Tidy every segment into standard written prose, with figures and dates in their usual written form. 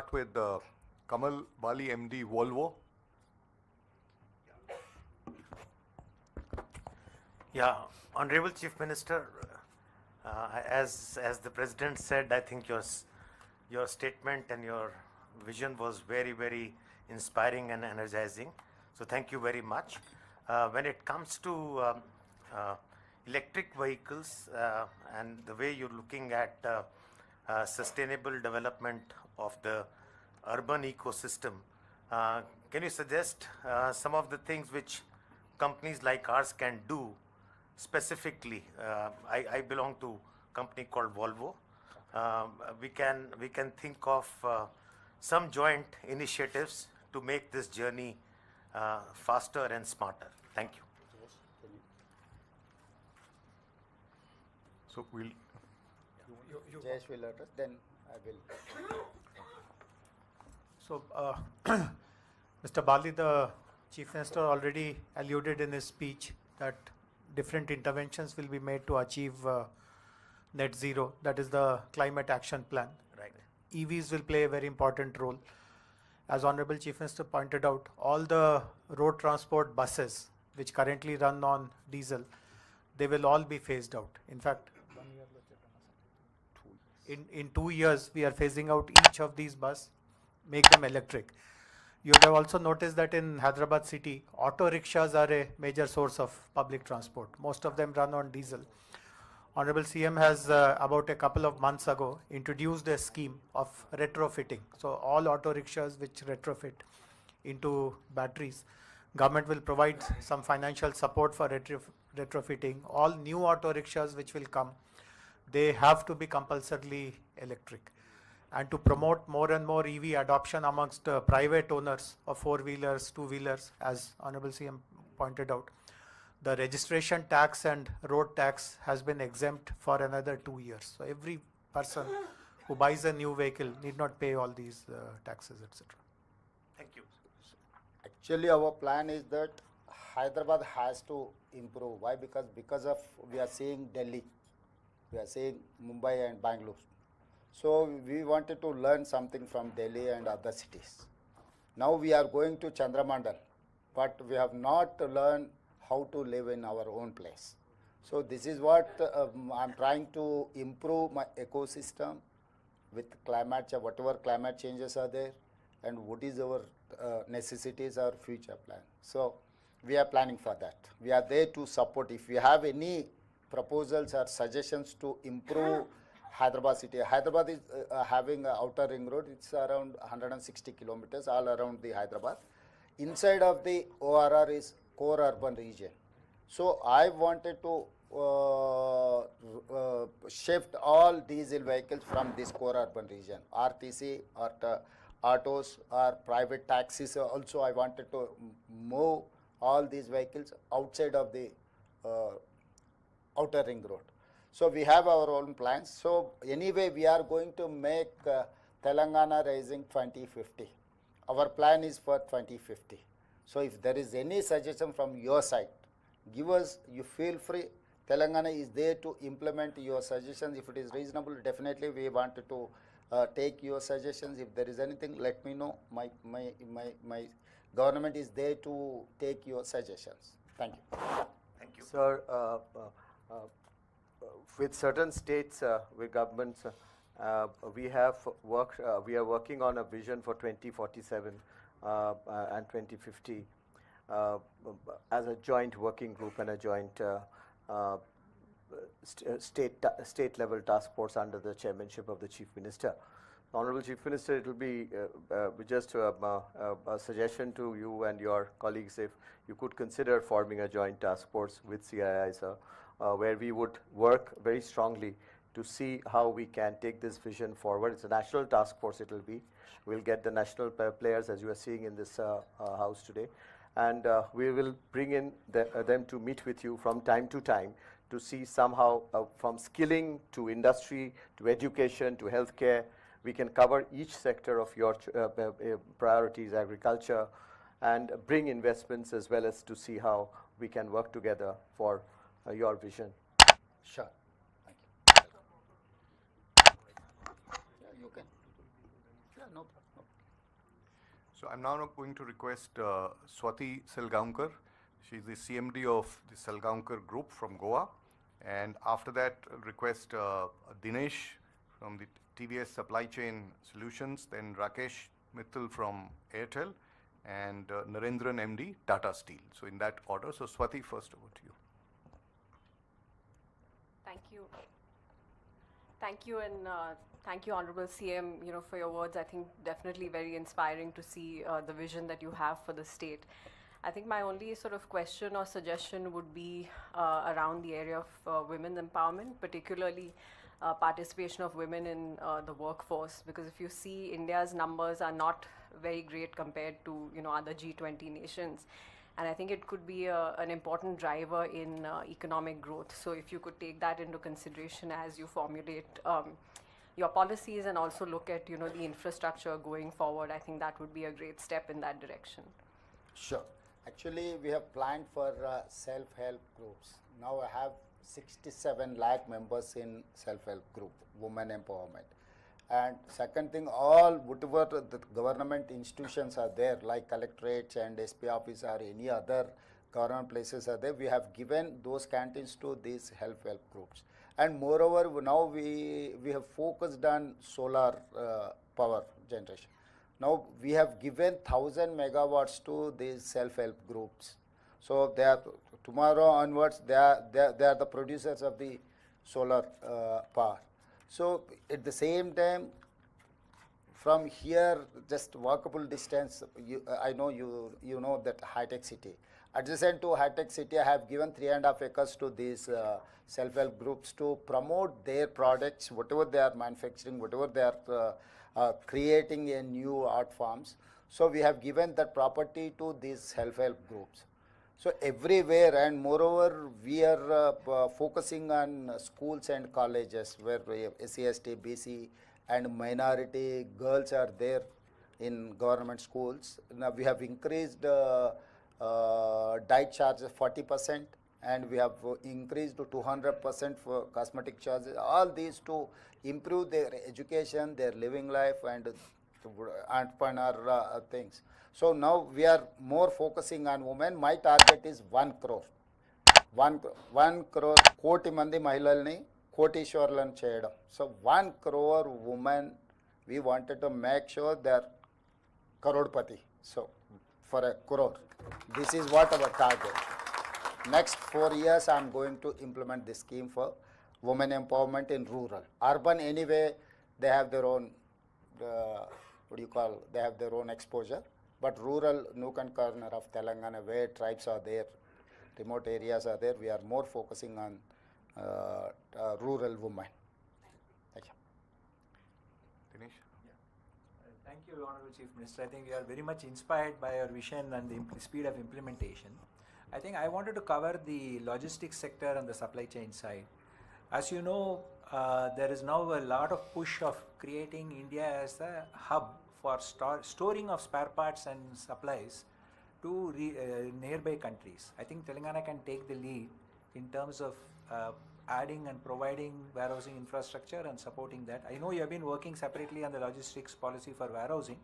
start with Kamal Bali, MD, Volvo. Yeah, Honorable Chief Minister, as the President said, I think your statement and your vision was very, very inspiring and energizing. So thank you very much. When it comes to electric vehicles and the way you're looking at sustainable development of the urban ecosystem, can you suggest some of the things which companies like ours can do specifically? I belong to a company called Volvo. We can think of some joint initiatives to make this journey faster and smarter. Thank you. So we'll. Jayesh will address, then I will. So, Mr. Bali, the Chief Minister already alluded in his speech that different interventions will be made to achieve net zero. That is the climate action plan. Right. EVs will play a very important role. As Honorable Chief Minister pointed out, all the road transport buses which currently run on diesel, they will all be phased out. In fact, in 2 years, we are phasing out each of these buses, make them electric. You would have also noticed that in Hyderabad city, auto rickshaws are a major source of public transport. Most of them run on diesel. Honorable CM has about a couple of months ago introduced a scheme of retrofitting. So all auto rickshaws which retrofit into batteries, government will provide some financial support for retrofitting. All new auto rickshaws which will come, they have to be compulsorily electric. And to promote more and more EV adoption amongst private owners of four-wheelers, two-wheelers, as Honorable CM pointed out, the registration tax and road tax has been exempt for another 2 years. So every person who buys a new vehicle need not pay all these taxes, etc. Thank you. Actually, our plan is that Hyderabad has to improve. Why? Because of we are seeing Delhi, we are seeing Mumbai and Bangalore. So we wanted to learn something from Delhi and other cities. Now we are going to Chandramandal, but we have not learned how to live in our own place. So this is what I'm trying to improve my ecosystem with climate change, whatever climate changes are there, and what is our necessities or future plan. So we are planning for that. We are there to support. If you have any proposals or suggestions to improve Hyderabad city. Hyderabad is having an outer ring road. It's around 160 kilometers all around the Hyderabad. Inside of the ORR is core urban region. So I wanted to shift all diesel vehicles from this core urban region. RTC or autos or private taxis also I wanted to move all these vehicles outside of the outer ring road. So we have our own plans. So anyway, we are going to make Telangana Rising 2050. Our plan is for 2050. So if there is any suggestion from your side, give us, you feel free. Telangana is there to implement your suggestions. If it is reasonable, definitely we want to take your suggestions. If there is anything, let me know. My government is there to take your suggestions. Thank you. Thank you. Sir, with certain states, with governments, we are working on a vision for 2047 and 2050 as a joint working group and a joint state level task force under the chairmanship of the Chief Minister. Honorable Chief Minister, it will be just a suggestion to you and your colleagues if you could consider forming a joint task force with CII, sir, where we would work very strongly to see how we can take this vision forward. It's a national task force, it will be. We'll get the national players, as you are seeing in this house today. And we will bring in them to meet with you from time to time to see somehow from skilling to industry, to education, to healthcare, we can cover each sector of your priorities, agriculture, and bring investments as well as to see how we can work together for your vision. Sure. Thank you. Yeah, you can. Yeah, no problem. So I'm now going to request Swati Selgaonkar. She's the CMD of the Selgaonkar Group from Goa. And after that, request Dinesh from the TVS Supply Chain Solutions, then Rakesh Mittal from Airtel, and Narendran MD, Tata Steel. So in that order. So Swati, first over to you. Thank you. Thank you, and thank you, Honorable CM, for your words. I think definitely very inspiring to see the vision that you have for the state. I think my only sort of question or suggestion would be around the area of women's empowerment, particularly participation of women in the workforce, because if you see, India's numbers are not very great compared to other G20 nations. And I think it could be an important driver in economic growth. So if you could take that into consideration as you formulate your policies and also look at the infrastructure going forward, I think that would be a great step in that direction. Sure. Actually, we have planned for self-help groups. Now I have 67 lakh members in self-help group, women empowerment. And second thing, all whatever the government institutions are there, like collectorates and SP office or any other government places are there, we have given those canteens to these self-help groups. And moreover, now we have focused on solar power generation. Now we have given 1,000 megawatts to these self-help groups. So they are, tomorrow onwards, they are the producers of the solar power. So at the same time, from here, just walkable distance, I know you know that high-tech city. Adjacent to high-tech city, I have given 3.5 acres to these self-help groups to promote their products, whatever they are manufacturing, whatever they are creating in new art forms. So we have given that property to these self-help groups. So everywhere, and moreover, we are focusing on schools and colleges where SC, ST, BC and minority girls are there in government schools. Now we have increased diet charges 40%, and we have increased to 200% for cosmetic charges. All these to improve their education, their living life, and entrepreneur things. So now we are more focusing on women. My target is 1 crore. 1 crore, koti mandi mahilalni kotishwarlan cheyadam. So 1 crore women, we wanted to make sure they are crorepati. So for a crore, this is what our target. Next 4 years, I am going to implement this scheme for women empowerment in rural. Urban anyway, they have their own, they have their own exposure. But rural, nook and corner of Telangana, where tribes are there, remote areas are there, we are more focusing on rural women. Thank you. Dinesh? Thank you, Honorable Chief Minister. I think we are very much inspired by your vision and the speed of implementation. I think I wanted to cover the logistics sector and the supply chain side. As you know, there is now a lot of push of creating India as a hub for storing of spare parts and supplies to nearby countries. I think Telangana can take the lead in terms of adding and providing warehousing infrastructure and supporting that. I know you have been working separately on the logistics policy for warehousing,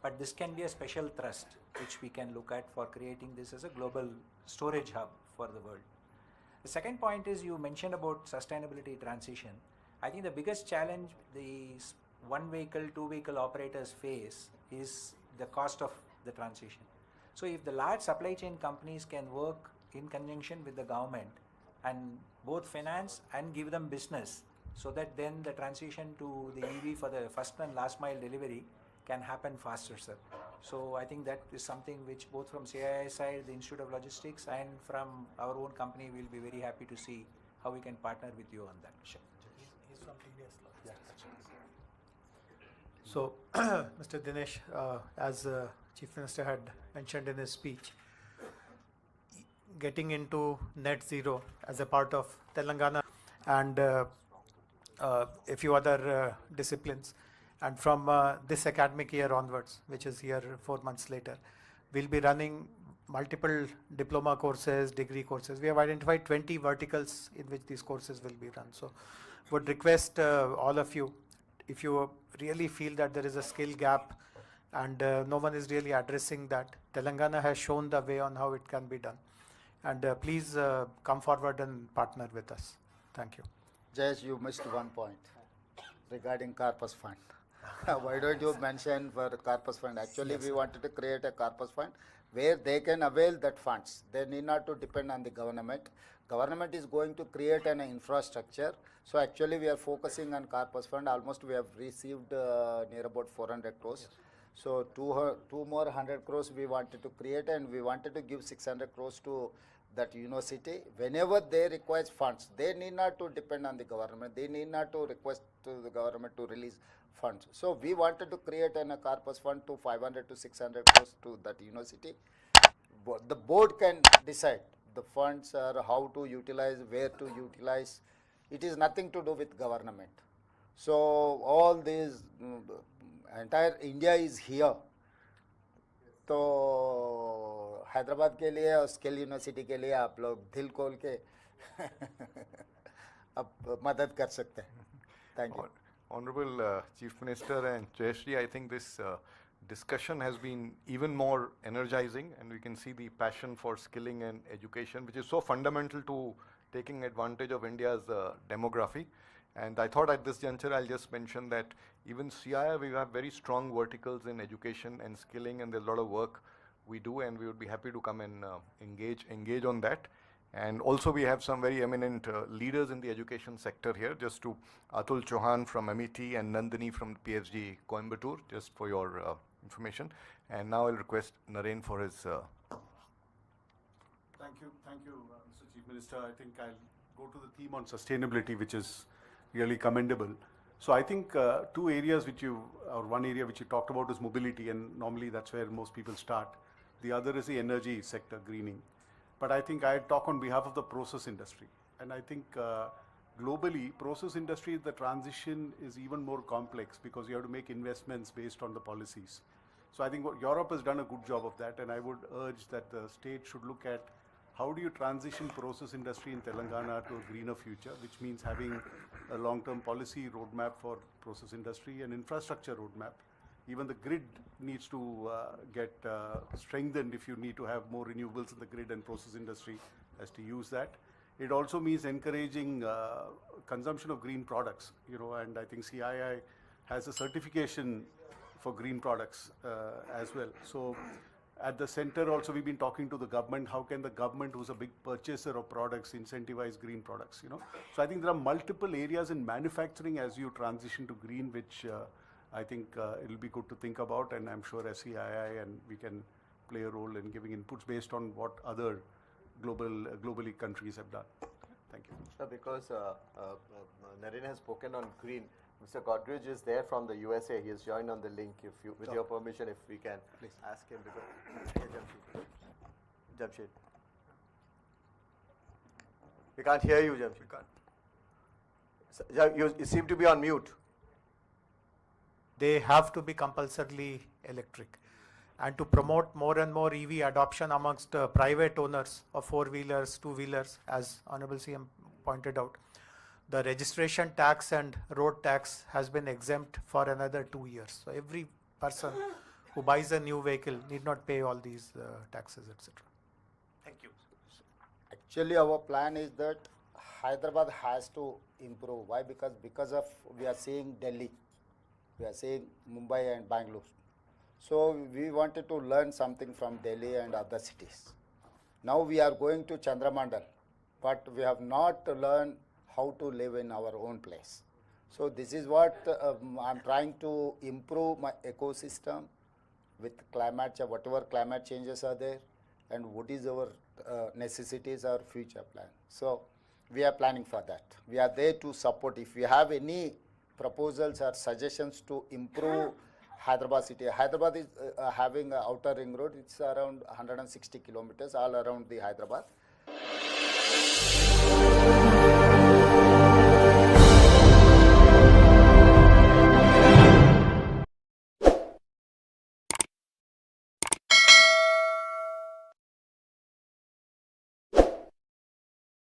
but this can be a special thrust which we can look at for creating this as a global storage hub for the world. The second point is you mentioned about sustainability transition. I think the biggest challenge these one vehicle, two vehicle operators face is the cost of the transition. So if the large supply chain companies can work in conjunction with the government and both finance and give them business, so that then the transition to the EV for the first and last mile delivery can happen faster, sir. So I think that is something which both from CII side, the Institute of Logistics, and from our own company, we'll be very happy to see how we can partner with you on that. Sure. He's from TVS Logistics. So, Mr. Dinesh, as Chief Minister had mentioned in his speech, getting into net zero as a part of Telangana and a few other disciplines. And from this academic year onwards, which is here 4 months later, we'll be running multiple diploma courses, degree courses. We have identified 20 verticals in which these courses will be run. So would request all of you, if you really feel that there is a skill gap and no one is really addressing that. Telangana has shown the way on how it can be done, and please come forward and partner with us. Thank you. Jayesh, you missed one point regarding corpus fund. Why don't you mention for corpus fund? Actually, we wanted to create a corpus fund where they can avail that funds. They need not to depend on the government. Government is going to create an infrastructure. So actually, we are focusing on corpus fund. Almost we have received near about 400 crores. So two more 100 crores we wanted to create, and we wanted to give 600 crores to that university. Whenever they request funds, they need not to depend on the government. They need not to request to the government to release funds. So we wanted to create a corpus fund to 500 to 600 crores to that university. The board can decide the funds or how to utilize, where to utilize. It is nothing to do with government. So all these, entire India is here. तो हैदराबाद के लिए और skill university के लिए आप लोग दिल खोल के अब मदद कर सकते हैं. Thank you. Honorable Chief Minister and Jayashree, I think this discussion has been even more energizing, and we can see the passion for skilling and education, which is so fundamental to taking advantage of India's demography. And I thought at this juncture I'll just mention that even CII, we have very strong verticals in education and skilling, and there's a lot of work we do, and we would be happy to come and engage on that. And also we have some very eminent leaders in the education sector here, just to Atul Chauhan from MET and Nandini from PhD Coimbatore, just for your information. And now I'll request Naren for his... Thank you, Mr. Chief Minister. I think I'll go to the theme on sustainability, which is really commendable. So I think two areas or one area which you talked about is mobility, and normally that's where most people start. The other is the energy sector, greening. But I think I talk on behalf of the process industry. And I think globally, process industry, the transition is even more complex because you have to make investments based on the policies. So I think Europe has done a good job of that, and I would urge that the state should look at how do you transition process industry in Telangana to a greener future, which means having a long-term policy roadmap for process industry and infrastructure roadmap. Even the grid needs to get strengthened if you need to have more renewables in the grid, and process industry has to use that. It also means encouraging consumption of green products, and I think CII has a certification for green products as well. So at the center also we've been talking to the government, how can the government, who's a big purchaser of products, incentivize green products, So I think there are multiple areas in manufacturing as you transition to green, which I think it'll be good to think about, and I'm sure CII and we can play a role in giving inputs based on what other globally countries have done. Thank you. Sir, because Naren has spoken on green, Mr. Godrej is there from the USA. He has joined on the link. With your permission, if we can please ask him. Jamshed. We can't hear you, Jamshed. You seem to be on mute. They have to be compulsorily electric. And to promote more and more EV adoption amongst private owners of four-wheelers, two-wheelers, as Honorable CM pointed out, the registration tax and road tax has been exempt for another 2 years. So every person who buys a new vehicle need not pay all these taxes, etc. Thank you. Actually, our plan is that Hyderabad has to improve. Why? Because of we are seeing Delhi, we are seeing Mumbai and Bangalore. So we wanted to learn something from Delhi and other cities. Now we are going to Chandramandal, but we have not learned how to live in our own place. So this is what I'm trying to improve my ecosystem with climate, whatever climate changes are there, and what is our necessities, our future plan. So we are planning for that. We are there to support. If you have any proposals or suggestions to improve Hyderabad city. Hyderabad is having an outer ring road. It's around 160 kilometers all around the Hyderabad.